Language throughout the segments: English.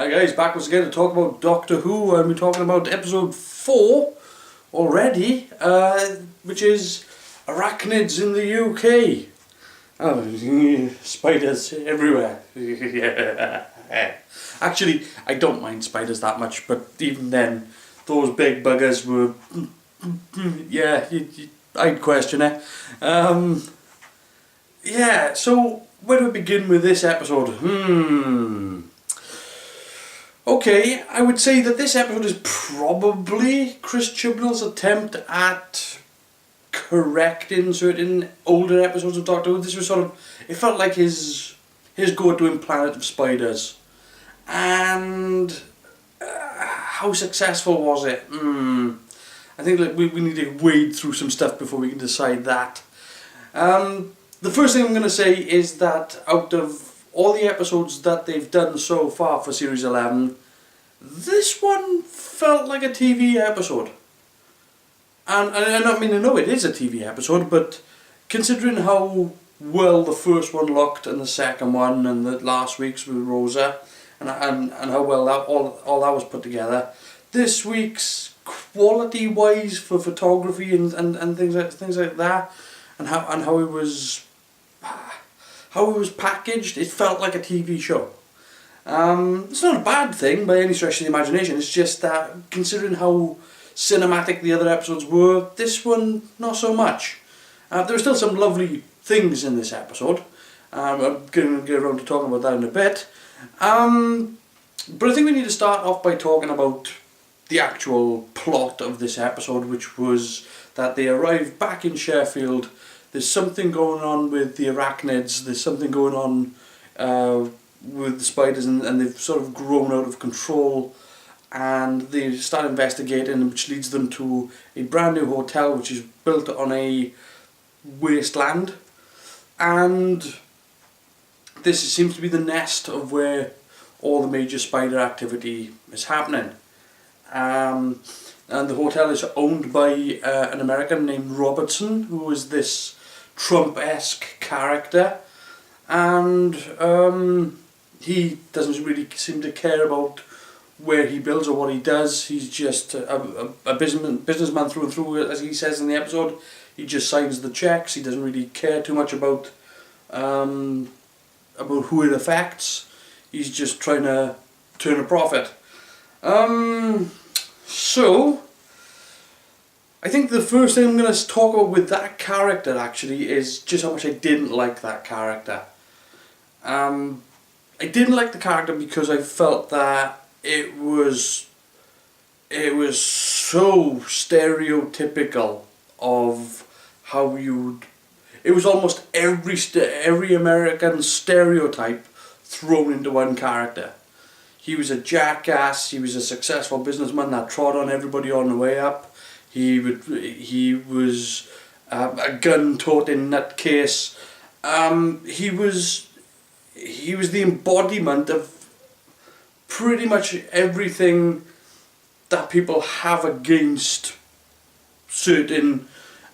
Hi guys, back once again to talk about Doctor Who, and we're talking about episode 4 already, which is Arachnids in the UK. Oh, spiders everywhere. Actually, I don't mind spiders that much, but even then, those big buggers were, yeah, I'd question it. Yeah, so where do we begin with this episode? Okay, I would say that this episode is probably Chris Chibnall's attempt at correcting certain older episodes of Doctor Who. This was sort of, it felt like his go at doing Planet of Spiders. And how successful was it? I think like we need to wade through some stuff before we can decide that. The first thing I'm going to say is that out of all the episodes that they've done so far for Series 11, this one felt like a TV episode. And I mean, I know it is a TV episode, but considering how well the first one looked and the second one and the last week's with Rosa, and how well that all that was put together, this week's quality-wise for photography and things like that, and how it was packaged, it felt like a TV show. It's not a bad thing by any stretch of the imagination. It's just that considering how cinematic the other episodes were, this one not so much. There were still some lovely things in this episode. I'm going to get around to talking about that in a bit. But I think we need to start off by talking about the actual plot of this episode, which was that they arrived back in Sheffield. There's something going on with the Arachnids, there's something going on with the spiders, and they've sort of grown out of control, and they start investigating, which leads them to a brand new hotel which is built on a wasteland, and this seems to be the nest of where all the major spider activity is happening. And the hotel is owned by an American named Robertson, who is this Trump-esque character, and he doesn't really seem to care about where he builds or what he does. He's just a businessman through and through, as he says in the episode. He just signs the checks. He doesn't really care too much about who it affects. He's just trying to turn a profit. So I think the first thing I'm going to talk about with that character actually is just how much I didn't like that character. I didn't like the character because I felt that it was so stereotypical of how you'd... It was almost every American stereotype thrown into one character. He was a jackass, he was a successful businessman that trod on everybody on the way up. He was a gun-toting nutcase. He was the embodiment of pretty much everything that people have against certain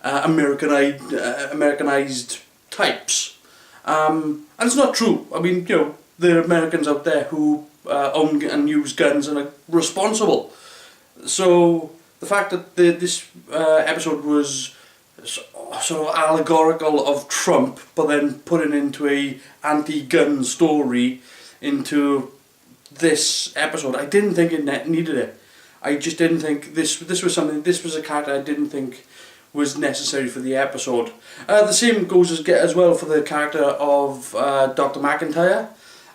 Americanized types. And it's not true. I mean, you know, there are Americans out there who own and use guns and are responsible. So the fact that this episode was sort of allegorical of Trump, but then putting into a anti-gun story into this episode, I didn't think it needed it. I just didn't think this was a character I didn't think was necessary for the episode. The same goes as well for the character of Dr. McIntyre.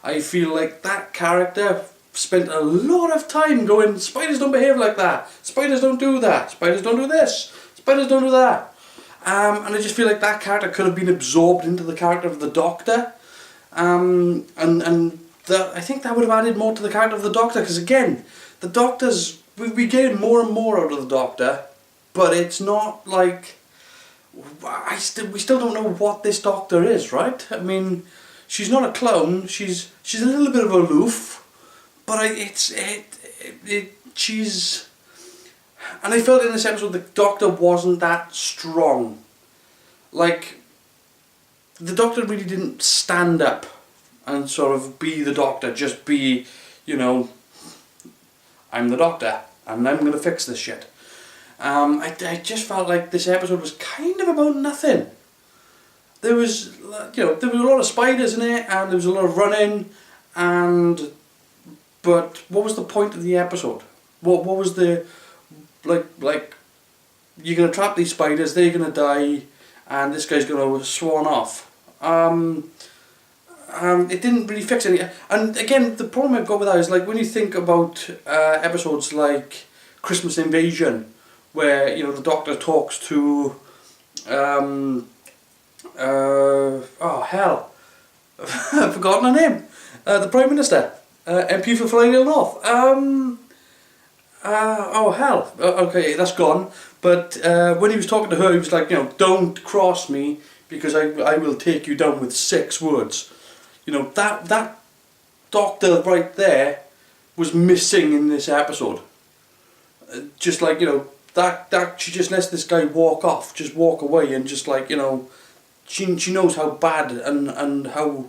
I feel like that character spent a lot of time going, spiders don't behave like that, spiders don't do that, spiders don't do this, spiders don't do that. And I just feel like that character could have been absorbed into the character of the Doctor. I think that would have added more to the character of the Doctor, because again, the Doctor's... We gain more and more out of the Doctor, but it's not like... we still don't know what this Doctor is, right? I mean, she's not a clone, she's a little bit of aloof, but she's... And I felt in this episode the Doctor wasn't that strong. Like, the Doctor really didn't stand up and sort of be the Doctor, just be, you know, I'm the Doctor, and I'm going to fix this shit. I just felt like this episode was kind of about nothing. There was, there was a lot of spiders in it, and there was a lot of running, but what was the point of the episode? What was the, like, you're going to trap these spiders, they're going to die, and this guy's going to swan off. It didn't really fix anything. And again, the problem I've got with that is, like, when you think about episodes like Christmas Invasion, where, the Doctor talks to, oh hell, I've forgotten her name, the Prime Minister, MP for Flydale North, oh hell, okay, that's gone, but when he was talking to her, he was like, don't cross me, because I will take you down with 6 words. That Doctor right there was missing in this episode. Just like, that she just lets this guy walk off, just walk away, and just like, she knows how bad and how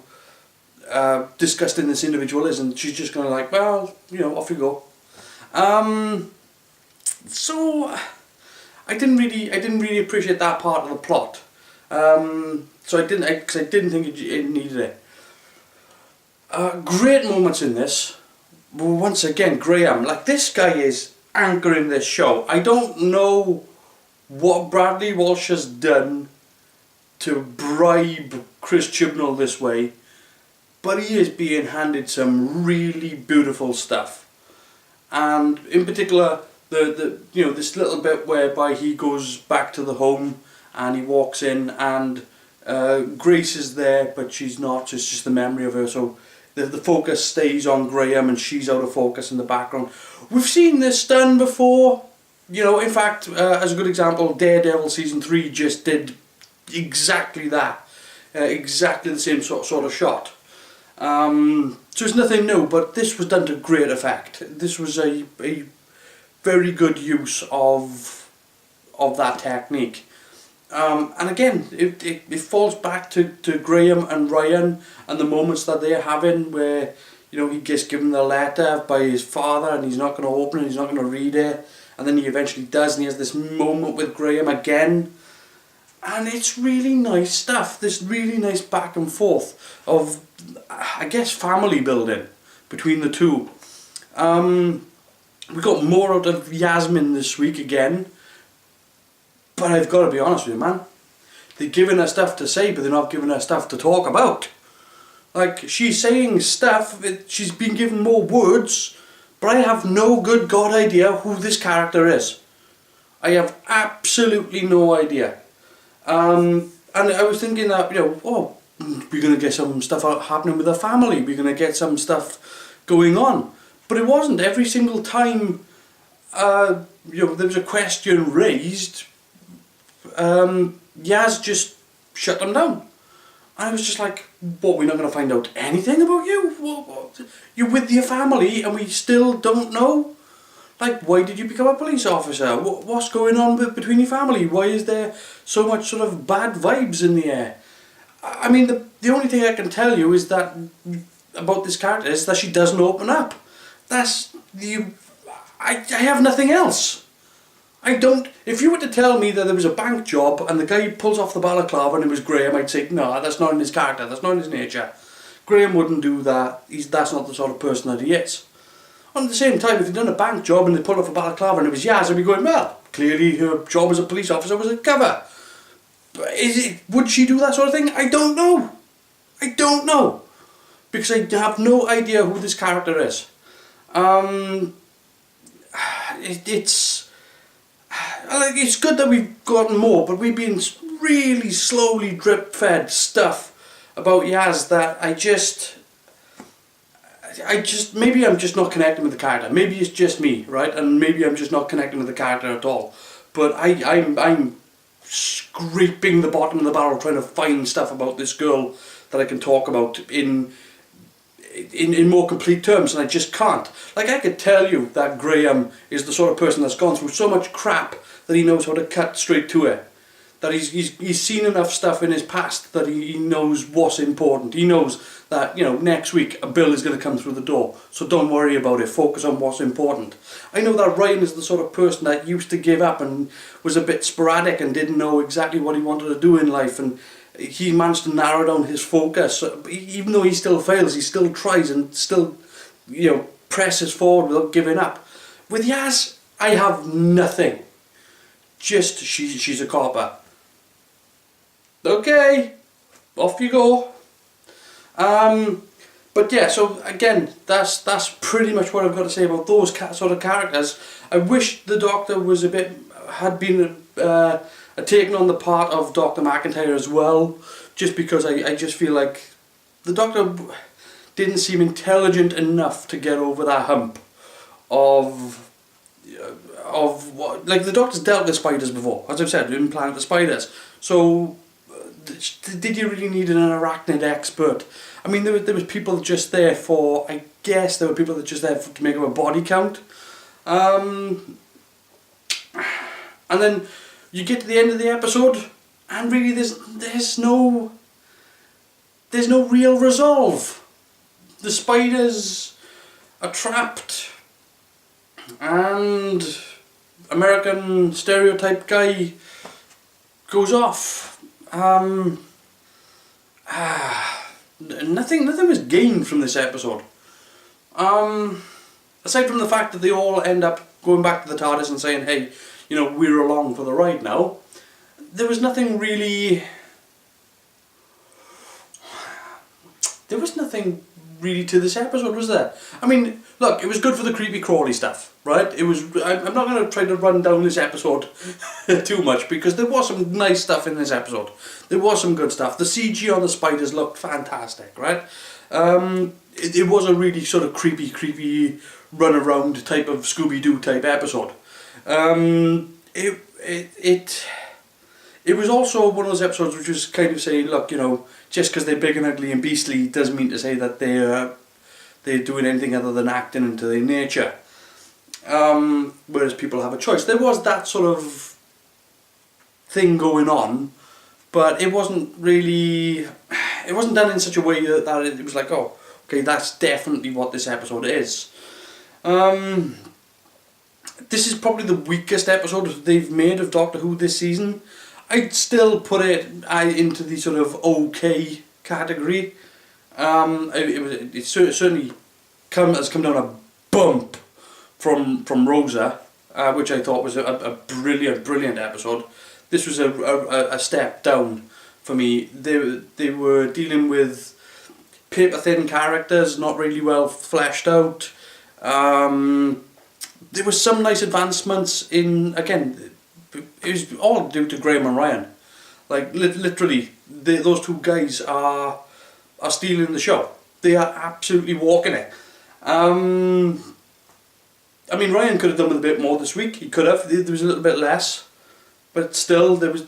disgusting this individual is, and she's just kind of like, well, off you go. So I didn't really appreciate that part of the plot. So I didn't think it needed it. Great moments in this. Once again, Graham, like, this guy is anchoring this show. I don't know what Bradley Walsh has done to bribe Chris Chibnall this way, but he is being handed some really beautiful stuff. And in particular, this little bit whereby he goes back to the home and he walks in, and Grace is there, but she's not. It's just the memory of her. So the focus stays on Graham, and she's out of focus in the background. We've seen this done before. In fact, as a good example, Daredevil season 3 just did exactly that. Exactly the same sort of shot. So it's nothing new, but this was done to great effect. This was a very good use of that technique. And again, it falls back to Graham and Ryan and the moments that they're having where, he gets given the letter by his father and he's not going to open it, he's not going to read it, and then he eventually does, and he has this moment with Graham again. And it's really nice stuff, this really nice back and forth of, I guess, family building between the two. We got more out of Yasmin this week again. But I've got to be honest with you, man. They're giving her stuff to say, but they're not giving her stuff to talk about. Like, she's saying stuff, she's been given more words, but I have no good god idea who this character is. I have absolutely no idea. And I was thinking that, we're going to get some stuff happening with her family, we're going to get some stuff going on. But it wasn't. Every single time, there was a question raised, Yaz just shut them down. And I was just like, what, we're not going to find out anything about you? What? You're with your family and we still don't know? Like, why did you become a police officer? What's going on between your family? Why is there so much sort of bad vibes in the air? I mean, the only thing I can tell you is that, about this character, is that she doesn't open up. I have nothing else. I don't. If you were to tell me that there was a bank job and the guy pulls off the balaclava and it was Graham, I'd say, no, that's not in his character, that's not in his nature. Graham wouldn't do that. That's not the sort of person that he is. And at the same time, if he'd done a bank job and they pulled off a balaclava and it was Yaz, I'd be going, well, clearly her job as a police officer was a cover. But would she do that sort of thing? I don't know. I don't know. Because I have no idea who this character is. It's good that we've gotten more, but we've been really slowly drip-fed stuff about Yaz that I just, maybe I'm just not connecting with the character. Maybe it's just me, right? And maybe I'm just not connecting with the character at all. But I'm scraping the bottom of the barrel trying to find stuff about this girl that I can talk about in more complete terms, and I just can't. Like, I could tell you that Graham is the sort of person that's gone through so much crap that he knows how to cut straight to it. that he's seen enough stuff in his past that he knows what's important. He knows that, you know, next week a bill is going to come through the door, so don't worry about it, focus on what's important. I know that Ryan is the sort of person that used to give up and was a bit sporadic and didn't know exactly what he wanted to do in life, and he managed to narrow down his focus. Even though he still fails, he still tries and still, you know, presses forward without giving up. With Yaz, I have nothing. Just she's a copper. Okay, off you go. But yeah, so again, that's pretty much what I've got to say about those sort of characters. I wish the Doctor was had been taken on the part of Dr. McIntyre as well, just because I just feel like the Doctor didn't seem intelligent enough to get over that hump of what, like, the Doctor's dealt with spiders before, as I've said, in Planet of the Spiders. So did you really need an arachnid expert? I mean, there was people just there for, I guess there were people that just there to make up a body count. And then you get to the end of the episode, and really there's no real resolve. The spiders are trapped, and American stereotype guy goes off. Nothing was gained from this episode. Aside from the fact that they all end up going back to the TARDIS and saying, hey, you know, we're along for the ride now, there was nothing really... There was nothing really to this episode, was there? I mean, look, it was good for the creepy crawly stuff, right? It was. I'm not going to try to run down this episode too much, because there was some nice stuff in this episode. There was some good stuff. The CG on the spiders looked fantastic, right? It was a really sort of creepy run around type of Scooby-Doo type episode. It was also one of those episodes which was kind of saying, look, you know, just because they're big and ugly and beastly doesn't mean to say that they're doing anything other than acting into their nature. Whereas people have a choice. There was that sort of thing going on, but it wasn't really... It wasn't done in such a way that it was like, oh, okay, that's definitely what this episode is. This is probably the weakest episode they've made of Doctor Who this season. I'd still put it into the sort of okay category. It certainly has come down a bump from Rosa, which I thought was a brilliant episode. This was a step down for me. They were dealing with paper thin characters, not really well fleshed out. There was some nice advancements in, again, it was all due to Graham and Ryan. Like, literally, those two guys are stealing the show. They are absolutely walking it. I mean, Ryan could have done with a bit more this week. He could have. There was a little bit less, but still, there was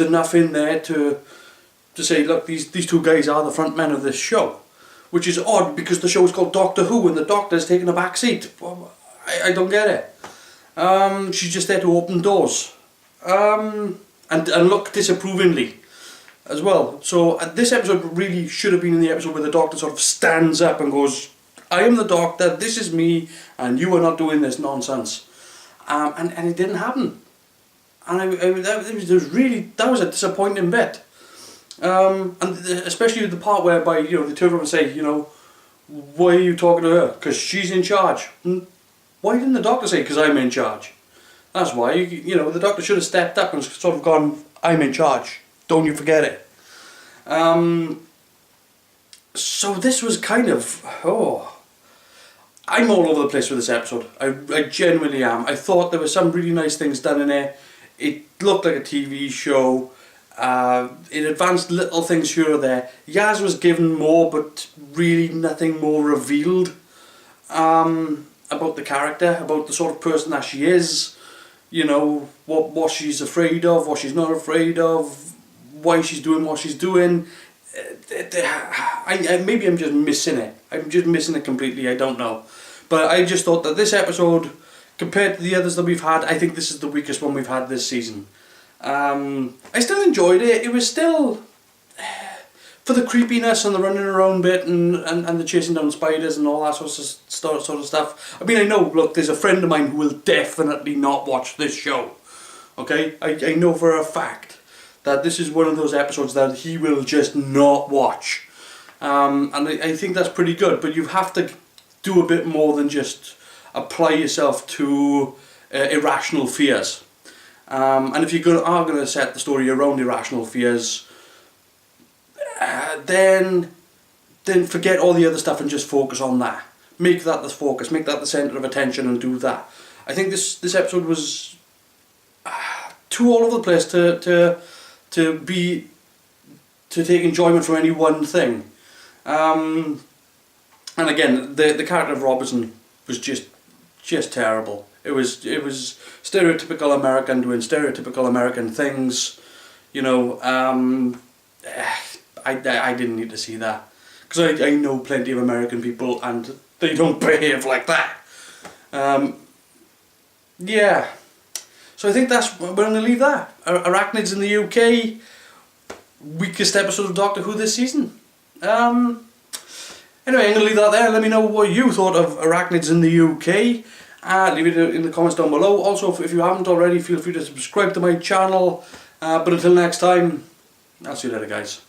enough in there to say, look, these two guys are the front men of this show, which is odd because the show is called Doctor Who and the Doctor's taking a back seat. I don't get it. She's just there to open doors, and look disapprovingly as well. So this episode really should have been in the episode where the Doctor sort of stands up and goes, I am the Doctor, this is me, and you are not doing this nonsense. And it didn't happen. And that was a disappointing bit. And especially with the part whereby, you know, they turn around and say, you know, why are you talking to her? Because she's in charge. Why didn't the Doctor say, because I'm in charge? That's why, you know, the Doctor should have stepped up and sort of gone, I'm in charge. Don't you forget it. So this was kind of, I'm all over the place with this episode. I genuinely am. I thought there were some really nice things done in it. It looked like a TV show. It advanced little things here or there. Yaz was given more, but really nothing more revealed about the character, about the sort of person that she is. You know, what she's afraid of, what she's not afraid of, why she's doing what she's doing. Maybe I'm just missing it. I'm just missing it completely, I don't know. But I just thought that this episode, compared to the others that we've had, I think this is the weakest one we've had this season. I still enjoyed it. It was still, for the creepiness and the running around bit and the chasing down spiders and all that sort of stuff. I mean, I know, look, there's a friend of mine who will definitely not watch this show. Okay? I know for a fact that this is one of those episodes that he will just not watch. And I think that's pretty good, but you have to do a bit more than just apply yourself to irrational fears. And if you are going to set the story around irrational fears, then forget all the other stuff and just focus on that. Make that the focus, make that the centre of attention, and do that. I think this episode was too all over the place to take enjoyment from any one thing. And again, the character of Robinson was just terrible. It was stereotypical American doing stereotypical American things, you know. I didn't need to see that, because I know plenty of American people and they don't behave like that. Yeah, so I think we're going to leave that. Arachnids in the UK, weakest episode of Doctor Who this season. Anyway, I'm going to leave that there. Let me know what you thought of Arachnids in the UK. Leave it in the comments down below. Also, if you haven't already, feel free to subscribe to my channel. But until next time, I'll see you later, guys.